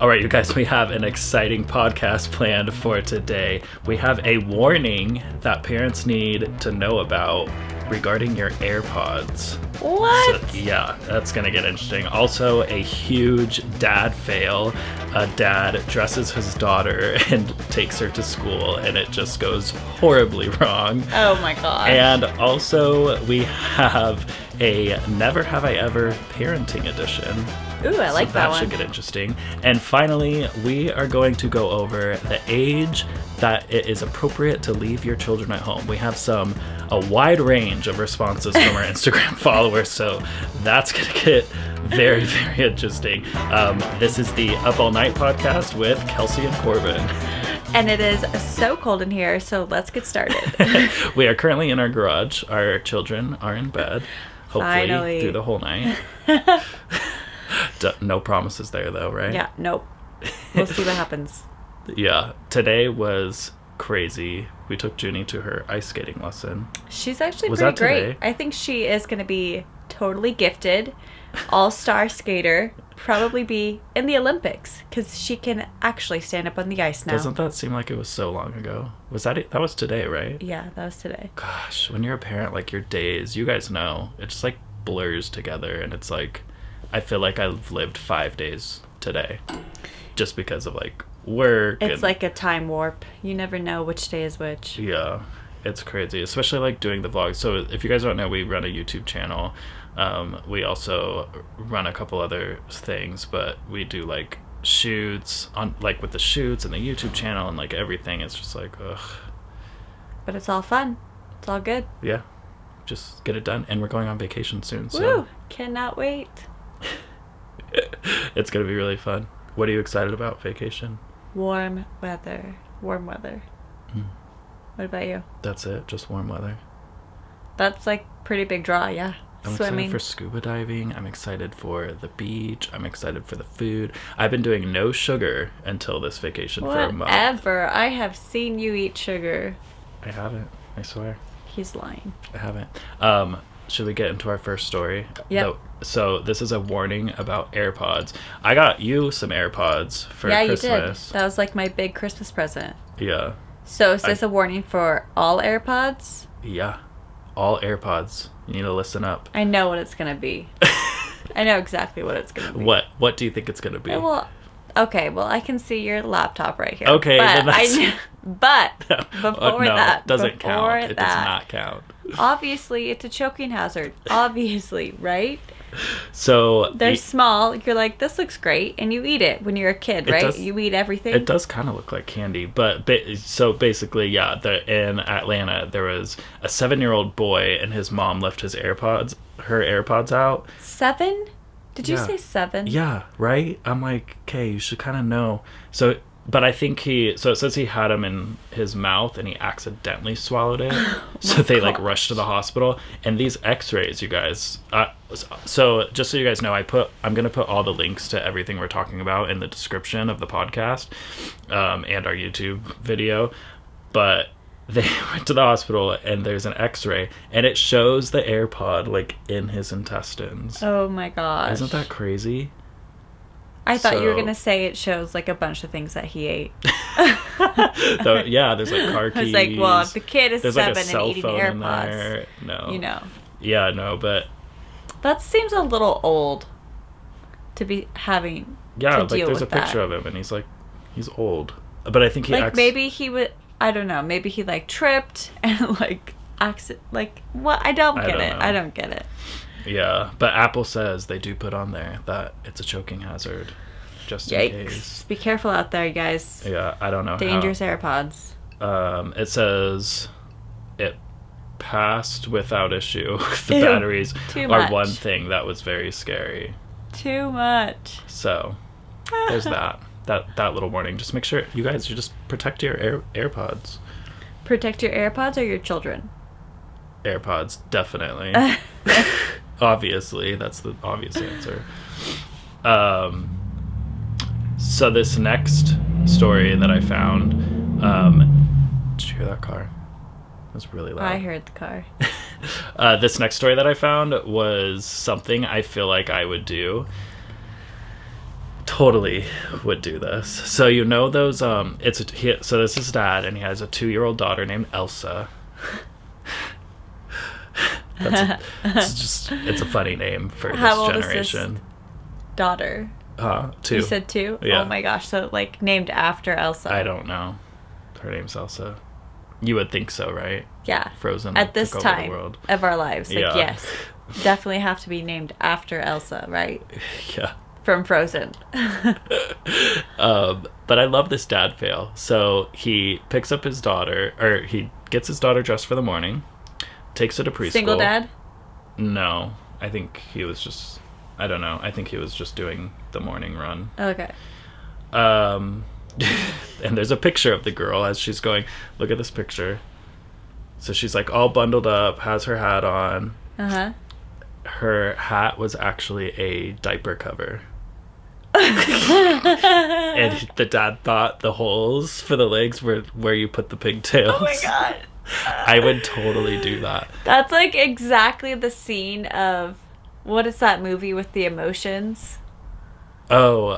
All right, you guys, we have an exciting podcast planned for today. We have a warning that parents need to know about regarding your AirPods. What? So, yeah, that's going to get interesting. Also, a huge dad fail. A dad dresses his daughter and takes her to school, and it just goes horribly wrong. Oh my god. And also, we have a Never Have I Ever parenting edition. Ooh, I like that one. That should get interesting. And finally, we are going to go over the age that it is appropriate to leave your children at home. We have a wide range of responses from our Instagram followers, so that's going to get very, very interesting. This is the Up All Night podcast with Kelsey and Corbin. And it is so cold in here, so let's get started. We are currently in our garage. Our children are in bed, hopefully Finally. Through the whole night. No promises there, though, right? Yeah, nope. We'll see what happens. Yeah, today was crazy. We took Junie to her ice skating lesson. She's actually Was pretty that great. today? I think she is going to be totally gifted, all-star skater, probably be in the Olympics, because she can actually stand up on the ice now. Doesn't that seem like it was so long ago? Was that it? That was today, right? Yeah, that was today. Gosh, when you're a parent, like, your days, you guys know, it just, like, blurs together, and it's like, I feel like I've lived 5 days today just because of, like, work. It's like a time warp. You never know which day is which. Yeah, it's crazy, especially, like, doing the vlogs. So if you guys don't know, we run a YouTube channel. We also run a couple other things, but we do, like, shoots, on like, with the shoots and the YouTube channel and, like, everything. It's just like, ugh. But it's all fun. It's all good. Yeah, just get it done. And we're going on vacation soon, so. Woo! Cannot wait. It's going to be really fun. What are you excited about, vacation? Warm weather. Warm weather. What about you? That's it, just warm weather. That's like pretty big draw, yeah. I'm Swimming. excited for scuba diving. I'm excited for the beach. I'm excited for the food. I've been doing no sugar until this vacation for a month. Whatever. I have seen you eat sugar. I haven't, I swear. He's lying. I haven't. Should we get into our first story? Yep. So this is a warning about AirPods. I got you some AirPods for Christmas. Yeah, you did. That was like my big Christmas present. Yeah. So is this a warning for all AirPods? Yeah. All AirPods. You need to listen up. I know what it's going to be. I know exactly what it's going to be. What do you think it's going to be? Well, okay. Well, I can see your laptop right here. Okay, but then that's... before no, that, it doesn't count. It does not count. Obviously, it's a choking hazard. Obviously, right? So they're small. You're like, this looks great, and you eat it when you're a kid, right? You eat everything. It does kind of look like candy, but so basically, yeah. In Atlanta, there was a 7-year-old boy, and his mom left her AirPods out. 7? Did you say 7? Yeah, right. I'm like, okay, you should kind of know. So, but I think it says he had them in his mouth and he accidentally swallowed it. So they like rushed to the hospital. And these x-rays, you guys, so just so you guys know, I'm going to put all the links to everything we're talking about in the description of the podcast, and our YouTube video. But they went to the hospital and there's an x-ray and it shows the AirPod like in his intestines. Oh my gosh. Isn't that crazy? I thought you were going to say it shows, like, a bunch of things that he ate. Yeah, there's, like, car keys. I was like, well, if the kid is 7 like, and eating AirPods, no. you know. Yeah, no, but... That seems a little old to be having to deal with that. Yeah, like, there's a picture of him, and he's old. But I think he... Like, maybe he would... I don't know. Maybe he, like, tripped and, like, like, what? I don't get it. I don't get it. Yeah, but Apple says they do put on there that it's a choking hazard, just in case. Be careful out there, you guys. Yeah, I don't know. Dangerous AirPods. It says it passed without issue. The batteries are one thing that was very scary. Too much. So, there's that little warning. Just make sure, you guys, you just protect your AirPods. Protect your AirPods or your children? AirPods, definitely. Obviously, that's the obvious answer. So this next story that I found, did you hear that car? It was really loud. I heard the car. This next story that I found was something I feel like I would do. totally would do this. So you know those so this is his dad, and he has a 2-year-old daughter named Elsa. It's a funny name for How this old generation. Is this daughter? 2. You said 2? Yeah. Oh my gosh, so like named after Elsa. I don't know. Her name's Elsa. You would think so, right? Yeah. Frozen at this took over the time world. of our lives. Like, Yeah. yes. Definitely have to be named after Elsa, right? Yeah. From Frozen. But I love this dad fail. So he picks up his daughter, or he gets his daughter dressed for the morning, takes her to preschool. Single dad? No. I think he was just... I don't know. I think he was just doing the morning run. Okay. And there's a picture of the girl as she's going, look at this picture. So she's like all bundled up, has her hat on. Uh-huh. Her hat was actually a diaper cover. And the dad thought the holes for the legs were where you put the pigtails. Oh my god. I would totally do that. That's like exactly the scene of... What is that movie with the emotions? Oh,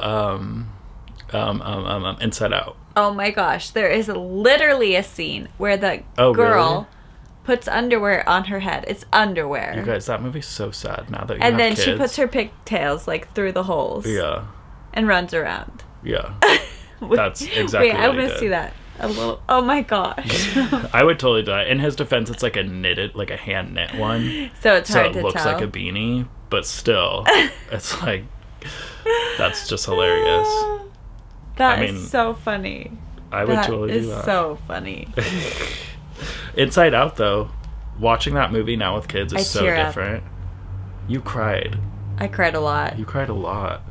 Inside Out. Oh my gosh, there is literally a scene where the girl really? puts underwear on her head. It's underwear. You guys, that movie's so sad now that you and have then kids. she puts her pigtails like through the holes. Yeah. And runs around. Yeah. That's exactly Wait, what I he want to did. see that. A little. Oh my gosh. I would totally do that. In his defense, it's like a knitted, like a hand knit one. So it's hard to So it looks tell. like a beanie, but still, it's like, that's just hilarious. That is so funny. I would totally do that. That is so funny. Inside Out, though, watching that movie now with kids is I so tear up. different. You cried. I cried a lot. You cried a lot.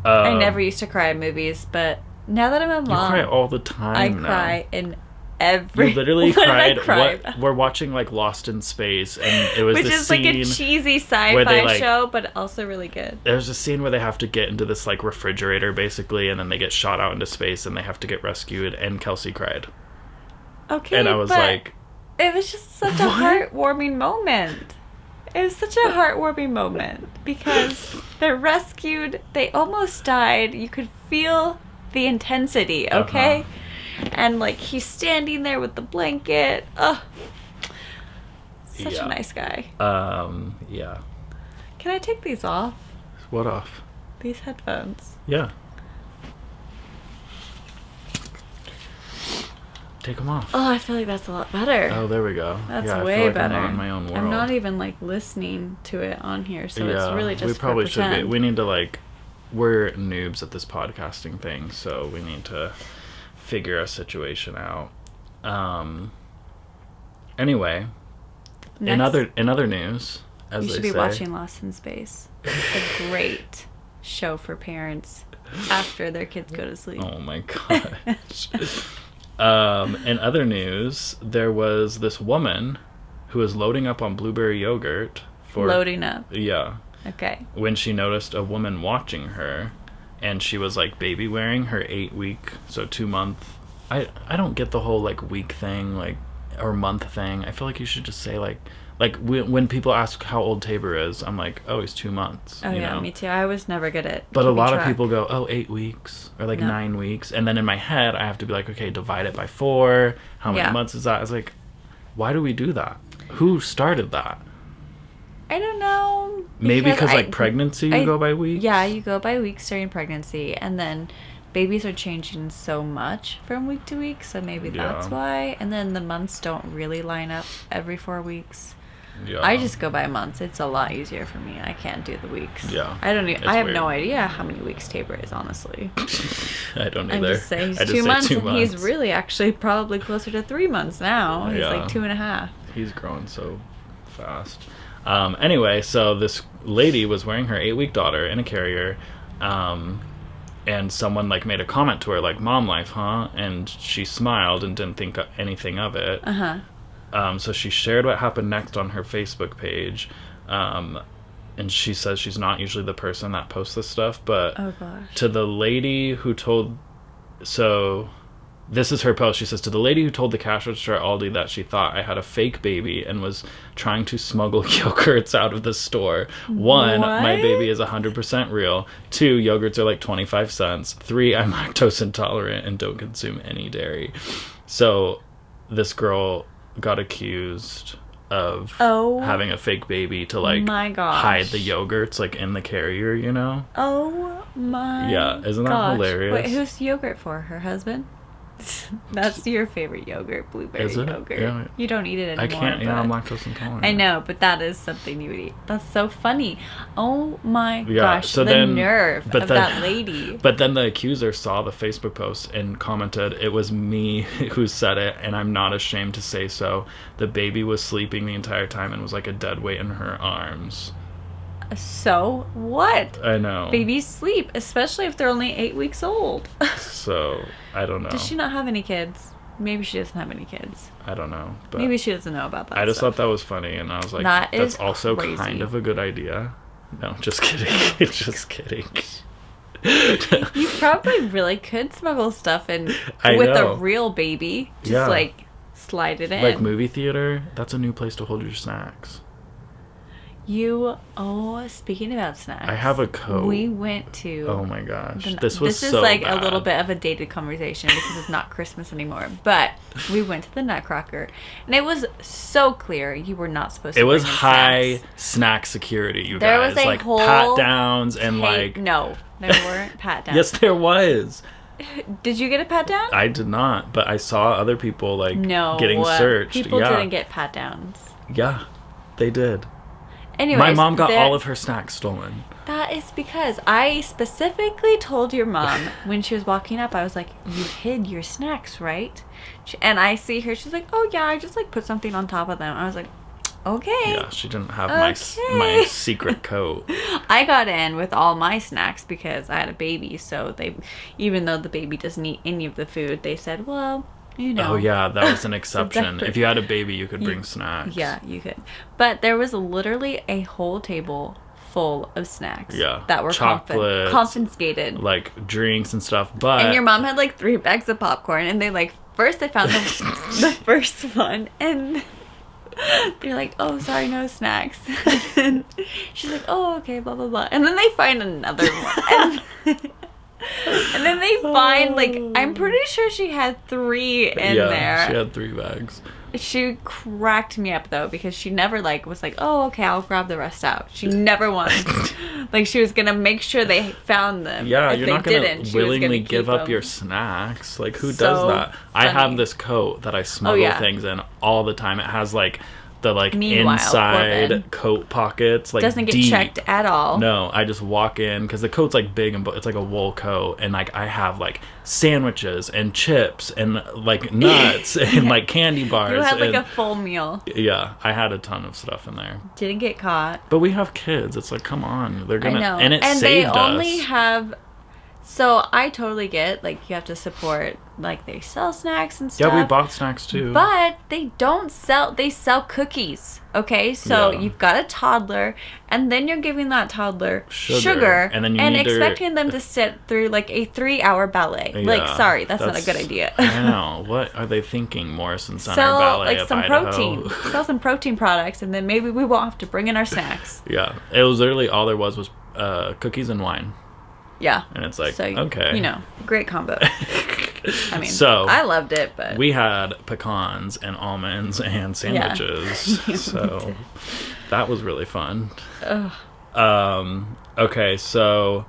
I never used to cry in movies, but now that I'm a mom, You cry all the time I now. cry in every... You literally What did I cried. cry about? We're watching like Lost in Space, and it was Which this is scene like a cheesy where they, sci-fi like- show, but also really good. There's a scene where they have to get into this like refrigerator basically, and then they get shot out into space, and they have to get rescued. And Kelsey cried, Okay, and I was but like, it was just such a heartwarming moment. It was such a heartwarming moment because they're rescued. They almost died. You could feel the intensity, okay? And like he's standing there with the blanket. Oh, such Yeah. a nice guy. Yeah. Can I take these off? What off? These headphones. Yeah. Take them off. Oh, I feel like that's a lot better. Oh, there we go. That's yeah, I way feel like better. I'm not in my own world. I'm not even like listening to it on here, so it's really just we probably for should be. pretend. We need to like, we're noobs at this podcasting thing, so we need to figure a situation out. Anyway, in other news, as You they should be say, watching Lost in Space. It's a great show for parents after their kids go to sleep. Oh my gosh. In other news, there was this woman who was loading up on blueberry yogurt for Loading up. Yeah. Okay. When she noticed a woman watching her, and she was like baby wearing her 8-week, so 2-month. I don't get the whole like week thing, like, or month thing. I feel like you should just say like when people ask how old Tabor is, I'm like, oh, he's 2 months. Oh, you yeah, know? me too. I was never good at But a keeping lot of track. people go, oh, 8 weeks or like No. 9 weeks. And then in my head, I have to be like, okay, divide it by 4. How many Yeah. months is that? I was like, why do we do that? Who started that? I don't know. Maybe because like pregnancy, you go by weeks? Yeah, you go by weeks during pregnancy, and then babies are changing so much from week to week, so maybe that's Yeah. why. And then the months don't really line up every 4 weeks. Yeah. I just go by months. It's a lot easier for me. I can't do the weeks. Yeah. I don't. It's I have weird. no idea how many weeks Tabor is. Honestly, I don't I'm either. just saying he's I just 2 say months, 2 and months. he's really actually probably closer to 3 months now. He's Yeah. like 2.5. He's growing so fast. Anyway, so this lady was wearing her 8-week daughter in a carrier, and someone like made a comment to her like, "Mom life, huh?" And she smiled and didn't think anything of it. So she shared what happened next on her Facebook page, and she says she's not usually the person that posts this stuff, but Oh gosh. to the lady who told, so this is her post. She says, to the lady who told the cash register at Aldi that she thought I had a fake baby and was trying to smuggle yogurts out of the store. 1, my baby is 100% real. 2, yogurts are like 25 cents. 3, I'm lactose intolerant and don't consume any dairy. So this girl got accused of having a fake baby to like hide the yogurts like in the carrier, you know? Oh my Yeah, isn't that hilarious? Wait, who's the yogurt for? Her husband? That's your favorite yogurt, blueberry yogurt. Yeah. You don't eat it anymore. I can't. Yeah, I'm lactose intolerant. I know, but that is something you would eat. That's so funny. Oh my gosh, so the nerve of that lady. But then the accuser saw the Facebook post and commented, "It was me who said it, and I'm not ashamed to say so. The baby was sleeping the entire time and was like a dead weight in her arms." So what? I know. Babies sleep, especially if they're only 8 weeks old. So, I don't know. Does she not have any kids? Maybe she doesn't have any kids. I don't know. But maybe she doesn't know about that. I just thought that was funny, and I was like, that's also crazy. Kind of a good idea. No, just kidding. Just kidding. You probably really could smuggle stuff in with a real baby. Just like slide it in. Like movie theater, that's a new place to hold your snacks. Speaking about snacks. I have a coat. We went to... Oh my gosh. This is so like bad. A little bit of a dated conversation because it's not Christmas anymore. But we went to the Nutcracker. And it was so clear you were not supposed to bring in snacks. It was high snack security, you there guys. Was a like whole pat-downs and like... No, there weren't pat-downs. Yes, there was. Did you get a pat-down? I did not. But I saw other people like getting searched. People didn't get pat-downs. Yeah, they did. Anyways, my mom got all of her snacks stolen. That is because I specifically told your mom when she was walking up, I was like, you hid your snacks, right? And I see her, she's like, oh yeah, I just like put something on top of them. I was like, okay. Yeah, she didn't have my secret coat. I got in with all my snacks because I had a baby, so even though the baby doesn't eat any of the food, they said, well... You know. Oh yeah, that was an exception. If you had a baby, you could bring snacks. Yeah, you could. But there was literally a whole table full of snacks. Yeah. That were confiscated. Like drinks and stuff. But and your mom had like 3 bags of popcorn, and they first they found the first one, and they're like, oh, sorry, no snacks. And she's like, oh, okay, blah blah blah. And then they find another one. And then they find, I'm pretty sure she had 3 in there. Yeah, she had 3 bags. She cracked me up, though, because she never, was like, oh, okay, I'll grab the rest out. She never once. She was going to make sure they found them. Yeah, you're not going to willingly give up your snacks. Who does that? Funny. I have this coat that I smuggle things in all the time. It has, the inside Corbin coat pockets doesn't get deep. Checked at all. No, I just walk in because the coat's big and it's like a wool coat, and I have sandwiches and chips and nuts and candy bars. You had a full meal. Yeah, I had a ton of stuff in there. Didn't get caught. But we have kids. It's come on, they're gonna. I know. And it saved us. And they only have. So I totally get you have to support they sell snacks and stuff. Yeah, we bought snacks too. But they sell cookies. Okay? So you've got a toddler, and then you're giving that toddler sugar and then expecting them to sit through a 3-hour ballet. Yeah, sorry, that's not a good idea. I know. What are they thinking? Morrison Center Ballet of some Idaho. Protein. Sell some protein products, and then maybe we won't have to bring in our snacks. Yeah. It was literally all there was cookies and wine. Yeah. And it's okay. Great combo. I mean, I loved it, but... We had pecans and almonds and sandwiches. Yeah. So that was really fun. Ugh. Okay, so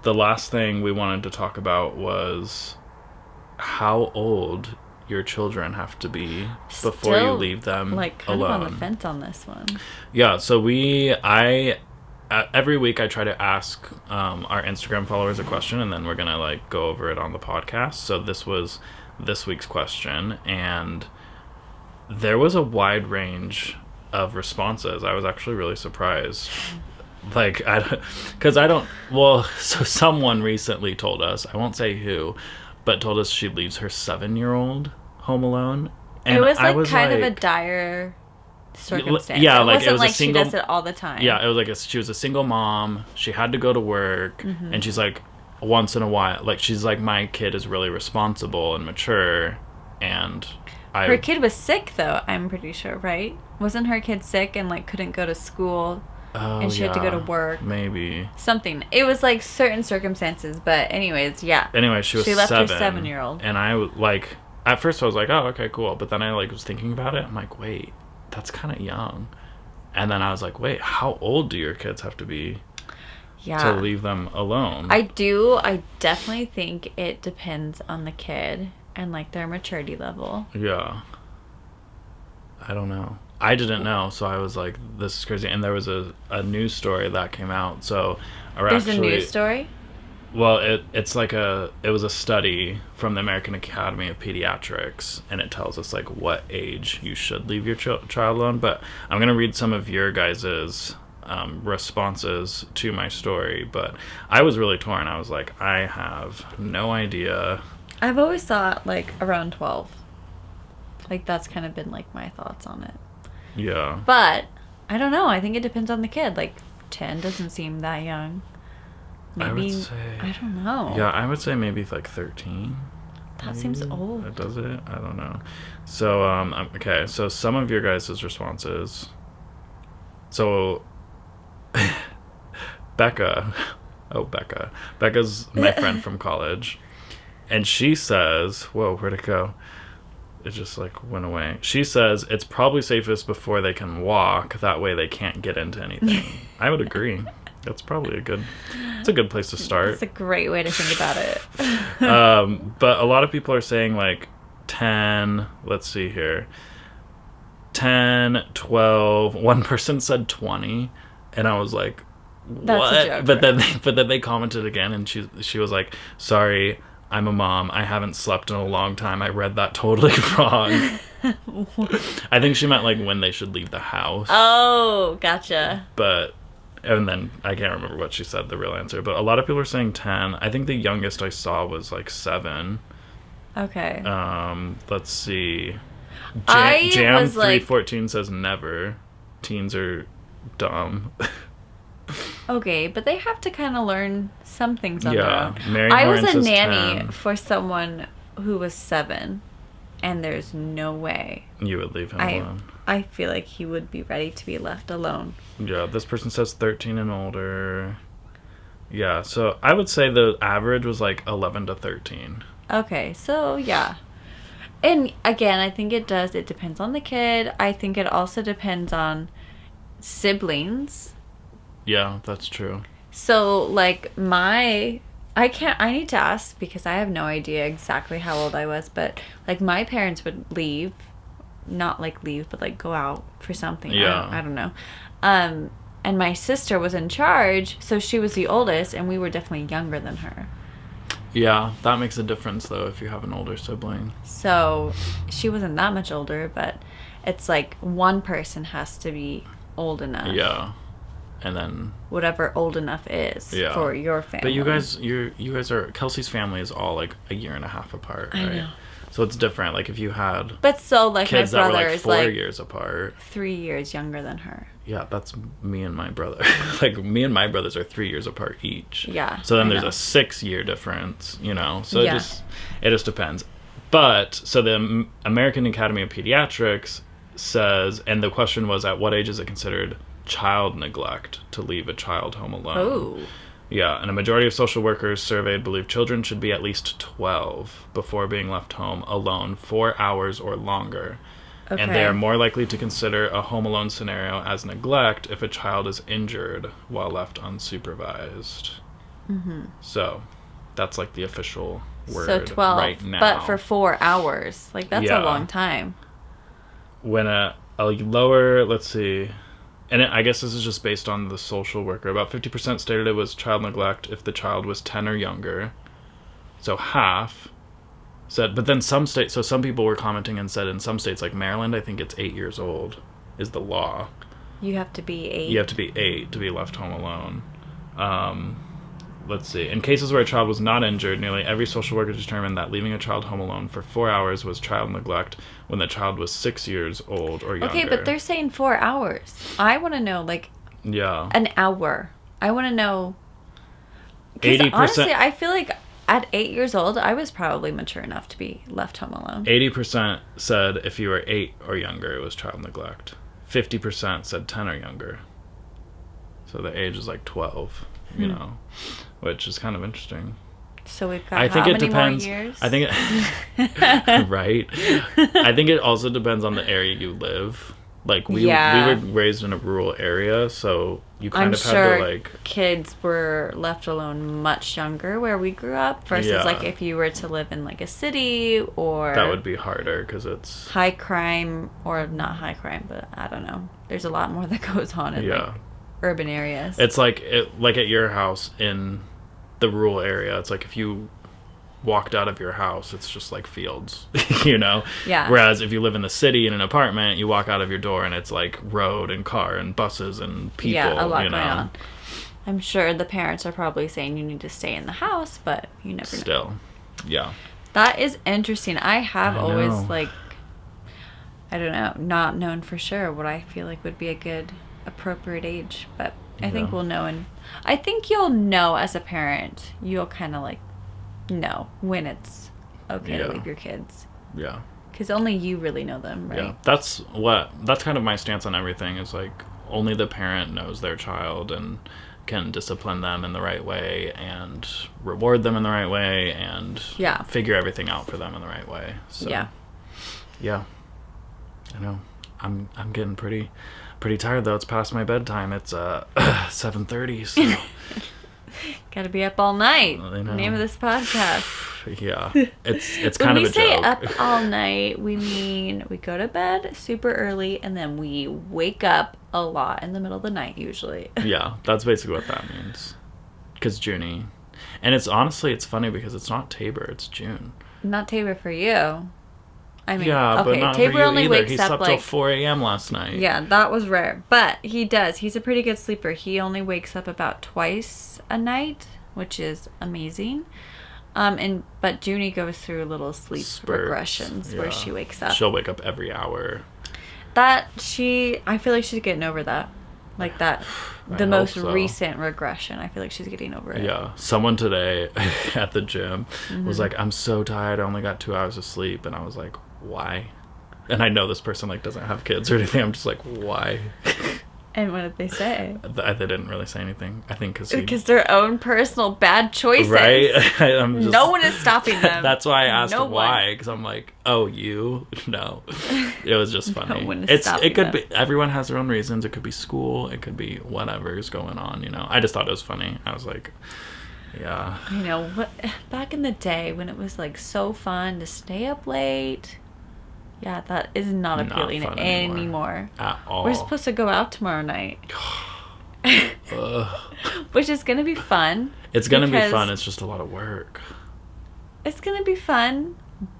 the last thing we wanted to talk about was how old your children have to be before you leave them alone. Kind of on the fence on this one. Yeah, so every week I try to ask our Instagram followers a question, and then we're gonna go over it on the podcast. So this was this week's question, and there was a wide range of responses. I was actually really surprised. So someone recently told us, I won't say who, but told us she leaves her 7-year-old home alone. And it was kind of a dire circumstance. Yeah, it wasn't it was a single, she does it all the time. Yeah, it was she was a single mom. She had to go to work, and she's like, once in a while, like, she's like, my kid is really responsible and mature, and her kid was sick, though, I'm pretty sure, right? Wasn't her kid sick and, like, couldn't go to school? Oh, and she had to go to work. Maybe. Something. It was, like, certain circumstances, but anyways, yeah. Anyway, she left her 7-year-old. And I, like, at first I was like, oh, okay, cool. But then I, like, was thinking about it. I'm like, wait, that's kind of young. And then I was like, wait, how old do your kids have to be to leave them alone? I definitely think it depends on the kid and, like, their maturity level. Yeah. I don't know. I didn't know, so I was like, this is crazy. And there was a news story that came out. So, there's a news story? Well, it was a study from the American Academy of Pediatrics, and it tells us, like, what age you should leave your child alone. But I'm going to read some of your guys' responses to my story. But I was really torn. I was like, I have no idea. I've always thought, like, around 12. Like, that's kind of been, like, my thoughts on it. Yeah. But, I don't know. I think it depends on the kid. Like, 10 doesn't seem that young. Maybe, I would say... I don't know. Yeah, I would say maybe, like, 13. That maybe. Seems old. Does it? I don't know. So, okay. So, some of your guys' responses. So, Becca. Oh, Becca. Becca's my friend from college. And she says... Whoa, where'd it go? It just, like, went away. She says it's probably safest before they can walk. That way they can't get into anything. I would agree. That's probably it's a good place to start. It's a great way to think about it. But a lot of people are saying, like, 10, let's see here, 10, 12. One person said 20, and I was like, what? That's a joke, but then they commented again, and she was like, sorry, I'm a mom. I haven't slept in a long time. I read that totally wrong. I think she meant, like, when they should leave the house. Oh, gotcha. And then I can't remember what she said, the real answer. But a lot of people are saying 10. I think the youngest I saw was, like, 7. Okay. Let's see. I Jam was 314 says never. Teens are dumb. Okay, but they have to kind of learn some things on their own. Mary I Horn was a says nanny 10. for someone who was 7, and there's no way You would leave him alone. I feel like he would be ready to be left alone. Yeah, this person says 13 and older. Yeah, so I would say the average was like 11 to 13. Okay, so yeah. And again, I think it depends on the kid. I think it also depends on siblings. Yeah, that's true. So, like, I need to ask because I have no idea exactly how old I was, but, like, my parents would leave, not, like, leave, but, like, go out for something. Yeah. I don't know. And my sister was in charge, so she was the oldest, and we were definitely younger than her. Yeah, that makes a difference, though, if you have an older sibling. So, she wasn't that much older, but it's, like, one person has to be old enough. Yeah. And then whatever old enough is for your family. But you guys are Kelsey's family is all like a year and a half apart, right? I know. So it's different. Like if you had like kids my brother that were like is 4 like years apart. 3 years younger than her. Yeah, that's me and my brother. Like me and my brothers are 3 years apart each. Yeah. So then there's a 6-year difference, you know. So it just depends. But so the American Academy of Pediatrics says, and the question was, at what age is it considered child neglect to leave a child home alone? Oh. Yeah, and a majority of social workers surveyed believe children should be at least 12 before being left home alone 4 hours or longer. Okay. And they are more likely to consider a home alone scenario as neglect if a child is injured while left unsupervised. Mm-hmm. So that's like the official word so 12, right now. But for 4 hours. Like, that's a long time. When a lower, let's see... And I guess this is just based on the social worker. About 50% stated it was child neglect if the child was 10 or younger. So half said, but then some states, so some people were commenting and said in some states like Maryland, I think it's 8 years old is the law. You have to be 8. You have to be 8 to be left home alone. Let's see. In cases where a child was not injured, nearly every social worker determined that leaving a child home alone for 4 hours was child neglect when the child was 6 years old or younger. Okay, but they're saying 4 hours. I want to know, like, an hour. I want to know 80%. Honestly, I feel like at 8 years old, I was probably mature enough to be left home alone. 80% said if you were 8 or younger, it was child neglect. 50% said 10 or younger. So the age is like 12, you know, which is kind of interesting. So we've got I think how it many depends. more years? I think it, right. I think it also depends on the area you live. Like we were raised in a rural area, so you kind of had to like kids were left alone much younger where we grew up versus like if you were to live in like a city or that would be harder because it's high crime or not high crime, but I don't know. There's a lot more that goes on in like urban areas. It's like at your house in the rural area. It's like if you walked out of your house, it's just like fields, you know? Yeah. Whereas if you live in the city in an apartment, you walk out of your door and it's like road and car and buses and people. Yeah, a lot you know? going on. I'm sure the parents are probably saying you need to stay in the house, but you never know. Still, yeah. That is interesting. I have always like, I don't know, not known for sure what I feel like would be a good appropriate age, but I think we'll know. And I think you'll know as a parent, you'll kind of like know when it's okay to leave your kids. Yeah. Because only you really know them, right? Yeah. That's kind of my stance on everything is like only the parent knows their child and can discipline them in the right way and reward them in the right way and figure everything out for them in the right way. So yeah. I know. I'm getting pretty tired though. It's past my bedtime. It's 7:30, so gotta be up all night. Name of this podcast. Yeah, it's kind of a joke. When we say up all night, we mean we go to bed super early and then we wake up a lot in the middle of the night usually. Yeah, that's basically what that means. Because Junie, and it's funny because it's not Tabor, it's June. Not Tabor for you. I mean, but not Tabor for you only either. wakes He up slept till 4 a.m. last night. Yeah, that was rare. But he does. He's a pretty good sleeper. He only wakes up about twice a night, which is amazing. But Junie goes through little sleep regressions where she wakes up. She'll wake up every hour. I feel like she's getting over that. Like that, the most recent regression. I feel like she's getting over it. Yeah. Someone today at the gym was like, I'm so tired. I only got 2 hours of sleep. And I was like, why? And I know this person like doesn't have kids or anything. I'm just like, why? And what did they say? They didn't really say anything. I think because their own personal bad choices. Right? No one is stopping them. That's why I asked why. Because I'm like, oh, you? No. It was just funny. No one is stopping it could them. be. Everyone has their own reasons. It could be school. It could be whatever's going on. You know. I just thought it was funny. I was like, yeah. You know what? Back in the day when it was like so fun to stay up late. Yeah, that is not appealing anymore. At all. We're supposed to go out tomorrow night. Which is going to be fun. It's going to be fun. It's just a lot of work. It's going to be fun,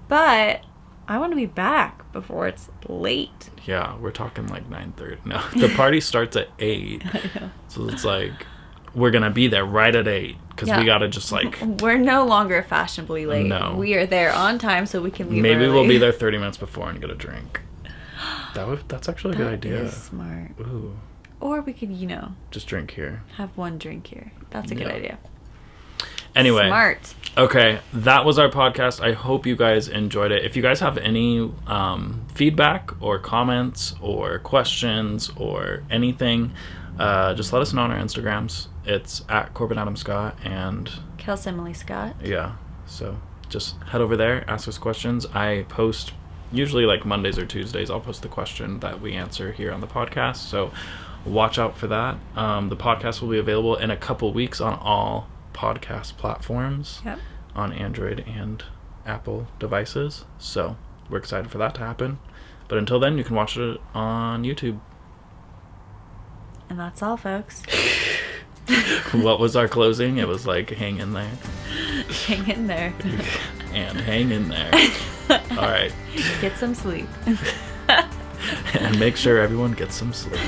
but I want to be back before it's late. Yeah, we're talking like 9:30. No, the party starts at 8. I know. So it's like, we're going to be there right at 8. Because we got to just like... We're no longer fashionably late. No. We are there on time so we can leave Maybe early. we'll be there 30 minutes before and get a drink. That's actually a good idea. That is smart. Ooh. Or we could, just drink here. have one drink here. That's a good idea. Anyway. Smart. Okay, that was our podcast. I hope you guys enjoyed it. If you guys have any feedback or comments or questions or anything, just let us know on our Instagrams. It's at Corbin Adam Scott and Kelsey Emily Scott. Yeah, so just head over there, ask us questions. I post usually like Mondays or Tuesdays. I'll post the question that we answer here on the podcast. So watch out for that. The podcast will be available in a couple weeks on all podcast platforms. Yep. On Android and Apple devices. So we're excited for that to happen. But until then, you can watch it on YouTube. And that's all, folks. What was our closing? It was like, hang in there. Hang in there. And hang in there. All right. Get some sleep. And make sure everyone gets some sleep.